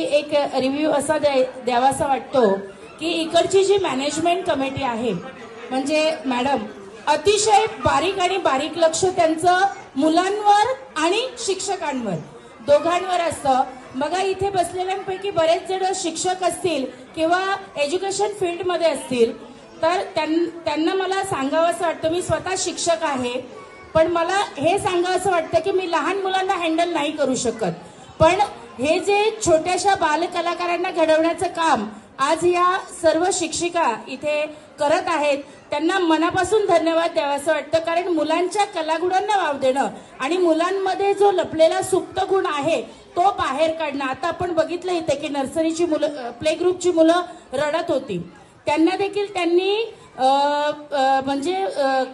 एक रिव्ह्यू असा द्यावासा वाटतो की इकडची जी मॅनेजमेंट कमिटी आहे म्हणजे मॅडम अतिशय बारीक आणि बारीक लक्ष त्यांचं मुलांवर आणि शिक्षकांवर दोघांवर असतं। मग इथे बसलेल्यांपैकी बरेच जण शिक्षक असतील किंवा एज्युकेशन फील्ड मध्ये असतील तर त्यांना मला सांगावंसं वाटतं, मी स्वतः शिक्षक आहे पण मला हे सांगावंसं वाटतं की मी लहान मुलांना हँडल नाही करू शकत, पण हे जे छोट्याशा बालकलाकारांना घडवण्याचं काम आज या सर्व शिक्षिका इथे करत आहेत त्यांना मनापासून धन्यवाद द्यावासं वाटतं। कारण मुलांच्या कलागुणांना वाव देणं आणि मुलांमध्ये जो लपलेला सुप्त गुण आहे तो बाहेर काढणं। आता आपण बघितलं इथे की नर्सरीची मुलं प्ले ग्रुपची मुलं रडत होती, त्यांना देखील त्यांनी म्हणजे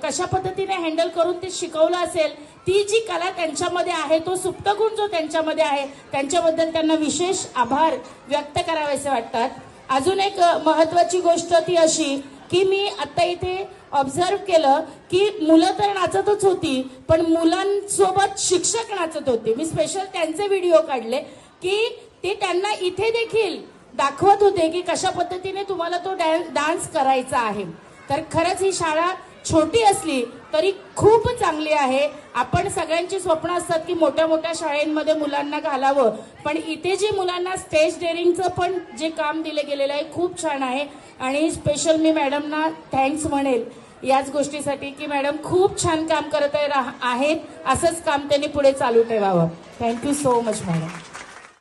कशा पद्धतीने हँडल करून ते शिकवलं असेल, ती जी कला त्यांच्यामध्ये आहे तो सुप्त गुण जो त्यांच्यामध्ये आहे त्यांच्याबद्दल त्यांना विशेष आभार व्यक्त करावेसे वाटतात। अजून एक महत्त्वाची गोष्ट ती अशी की मी आता इथे ऑब्झर्व केलं की मुलं तर नाचतच होती पण मुलांसोबत शिक्षक नाचत होते। मी स्पेशल त्यांचे व्हिडिओ काढले की ते त्यांना इथे देखील दाखवत होते की कशा पद्धतीने तुम्हाला तो डान्स करायचा आहे। तर खरंच ही शाळा छोटी असली तरी खूप चांगली आहे। आपण सगळ्यांची स्वप्न असतात की मोठ्या मोठ्या शाळेंमध्ये मुलांना घालावं, पण इथे जे मुलांना स्टेज डेअरिंगचं पण जे काम दिले गेलेलं आहे खूप छान आहे। आणि स्पेशल मी मॅडमना थँक्स म्हणेल याच गोष्टीसाठी की मॅडम खूप छान काम करत आहेत, असंच काम त्यांनी पुढे चालू ठेवावं। Thank you so much madam.